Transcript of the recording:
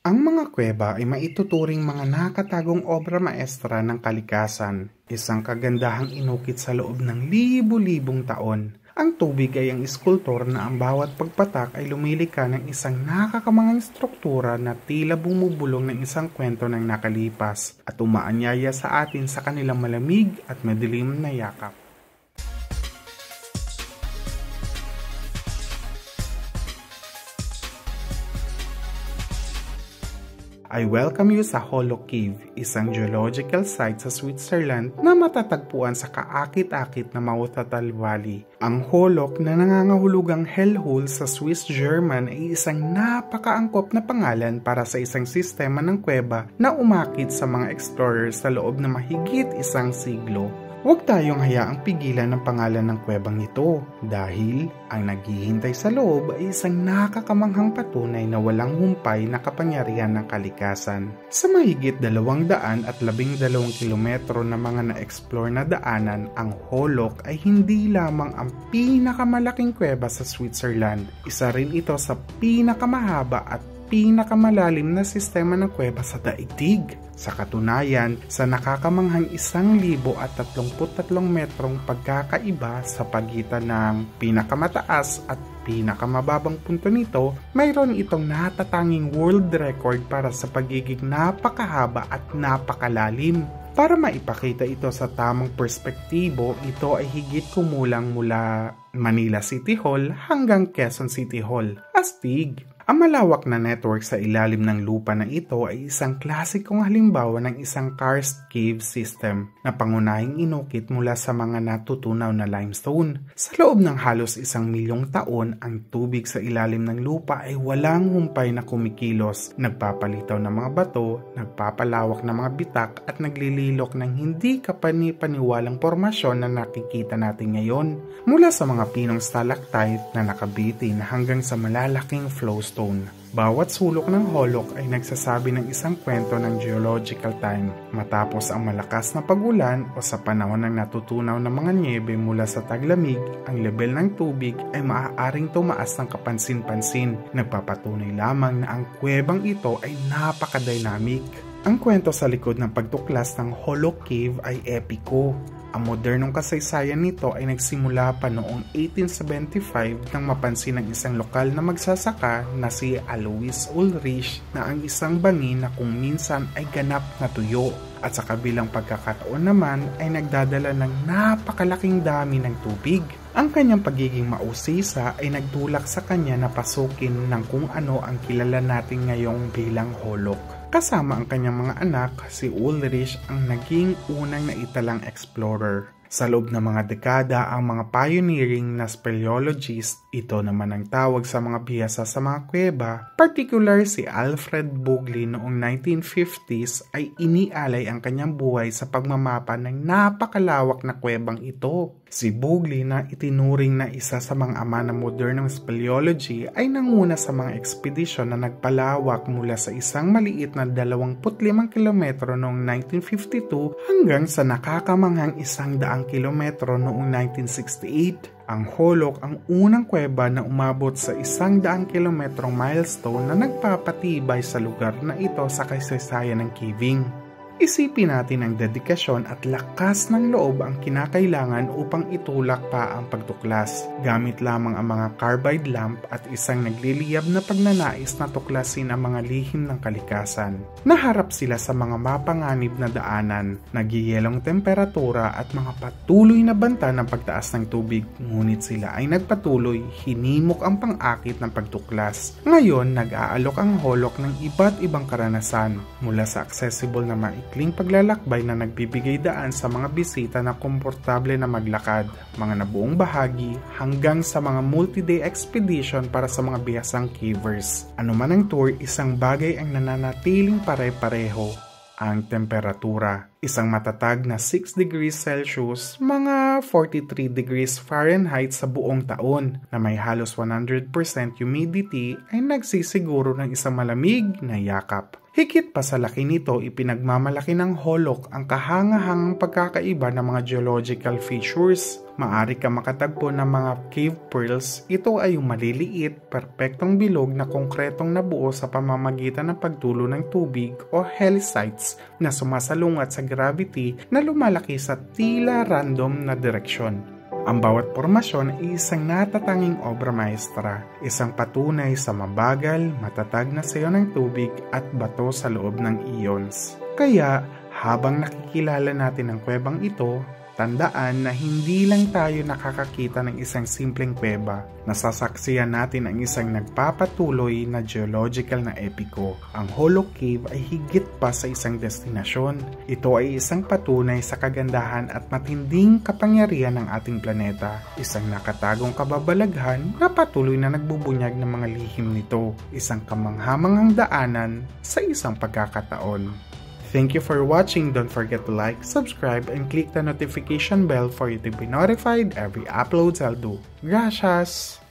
Ang mga kuweba ay maituturing mga nakatagong obra maestra ng kalikasan, isang kagandahang inukit sa loob ng libu-libong taon. Ang tubig ay ang iskultor na ang bawat pagpatak ay lumilika ng isang nakakamangang struktura na tila bumubulong ng isang kwento ng nakalipas at umaanyaya sa atin sa kanilang malamig at madilim na yakap. I welcome you sa Hollow Cave, isang geological site sa Switzerland na matatagpuan sa kaakit-akit na Mautatal Valley. Ang Hollow na nangangahulugang hellhole sa Swiss German ay isang napakaangkop na pangalan para sa isang sistema ng kuweba na umakit sa mga explorers sa loob na mahigit isang siglo. Huwag tayong hayaang pigilan ng pangalan ng kuwebang ito dahil ang naghihintay sa loob ay isang nakakamanghang patunay na walang humpay na kapangyarihan ng kalikasan. Sa mahigit 212 kilometro na mga na-explore na daanan, ang Hollow ay hindi lamang ang pinakamalaking kuweba sa Switzerland. Isa rin ito sa pinakamahaba at pinakamalalim na sistema ng kuweba sa daigdig. Sa katunayan, sa nakakamanghang 1,033 metrong pagkakaiba sa pagitan ng pinakamataas at pinakamababang punto nito, mayroon itong natatanging world record para sa pagiging napakahaba at napakalalim. Para maipakita ito sa tamang perspektibo, ito ay higit kumulang mula Manila City Hall hanggang Quezon City Hall, astig. Ang malawak na network sa ilalim ng lupa na ito ay isang klasikong halimbawa ng isang karst cave system na pangunahing inukit mula sa mga natutunaw na limestone. Sa loob ng halos 1,000,000 taon, ang tubig sa ilalim ng lupa ay walang humpay na kumikilos, nagpapalitaw ng mga bato, nagpapalawak ng mga bitak at naglililok ng hindi kapani-paniwalang formasyon na nakikita natin ngayon. Mula sa mga pinong stalactite na nakabitin hanggang sa malalaking flowstone. Bawat sulok ng Hollow ay nagsasabi ng isang kwento ng geological time. Matapos ang malakas na pagulan o sa panahon ng natutunaw na mga nyebe mula sa taglamig, ang level ng tubig ay maaaring tumaas ng kapansin-pansin. Nagpapatunay lamang na ang kuwebang ito ay napaka-dynamic. Ang kwento sa likod ng pagtuklas ng Hollow Cave ay epiko. Ang modernong kasaysayan nito ay nagsimula pa noong 1875 nang mapansin ng isang lokal na magsasaka na si Alois Ulrich na ang isang bangin na kung minsan ay ganap na tuyo at sa kabilang pagkakataon naman ay nagdadala ng napakalaking dami ng tubig. Ang kanyang pagiging mausisa ay nagtulak sa kanya na pasukin ng kung ano ang kilala natin ngayong bilang Hollow. Kasama ang kanyang mga anak, si Ulrich ang naging unang naitalang explorer. Sa loob ng mga dekada, ang mga pioneering na speleologist, ito naman ang tawag sa mga bihasa sa mga kuweba, particular si Alfred Bugli noong 1950s ay inialay ang kanyang buhay sa pagmamapa ng napakalawak na kuwebang ito. Si Bugli na itinuring na isa sa mga ama ng modernong speleology ay nanguna sa mga ekspedisyon na nagpalawak mula sa isang maliit na 25 kilometro noong 1952 hanggang sa nakakamanghang 100 kilometro noong 1968. Ang Hollow ang unang kuweba na umabot sa 100 kilometrong milestone na nagpapatibay sa lugar na ito sa kasaysayan ng caving. Isipin natin ang dedikasyon at lakas ng loob ang kinakailangan upang itulak pa ang pagtuklas. Gamit lamang ang mga carbide lamp at isang nagliliyab na pagnanais na tuklasin ang mga lihim ng kalikasan. Naharap sila sa mga mapanganib na daanan, nagyayelong temperatura at mga patuloy na banta ng pagtaas ng tubig. Ngunit sila ay nagpatuloy, hinimok ang pang-akit ng pagtuklas. Ngayon, nag-aalok ang Hollow ng iba't ibang karanasan, mula sa accessible na maikling paglalakbay na nagbibigay daan sa mga bisita na komportable na maglakad, mga nabuong bahagi, hanggang sa mga multi-day expedition para sa mga bihasang cavers. Ano man ang tour, isang bagay ang nananatiling pare-pareho, ang temperatura. Isang matatag na 6 degrees Celsius, mga 43 degrees Fahrenheit sa buong taon na may halos 100% humidity ay nagsisiguro ng isang malamig na yakap. Higit pa sa laki nito, ipinagmamalaki ng Holok ang kahangahangang pagkakaiba ng mga geological features. Maaari ka makatagpo ng mga cave pearls. Ito ay yung maliliit, perpektong bilog na konkretong nabuo sa pamamagitan ng pagtulo ng tubig o helicites na sumasalungat sa gravity na lumalaki sa tila random na direksyon. Ang bawat formasyon ay isang natatanging obra maestra, isang patunay sa mabagal, matatag na sayo ng tubig at bato sa loob ng eons. Kaya, habang nakikilala natin ang kuwebang ito, tandaan na hindi lang tayo nakakakita ng isang simpleng kuweba. Nasasaksiyan natin ang isang nagpapatuloy na geological na epiko. Ang Holok Cave ay higit pa sa isang destinasyon. Ito ay isang patunay sa kagandahan at matinding kapangyarihan ng ating planeta. Isang nakatagong kababalaghan na patuloy na nagbubunyag ng mga lihim nito. Isang kamanghamanghang daanan sa isang pagkakataon. Thank you for watching. Don't forget to like, subscribe, and click the notification bell for you to be notified every upload I'll do. Gracias!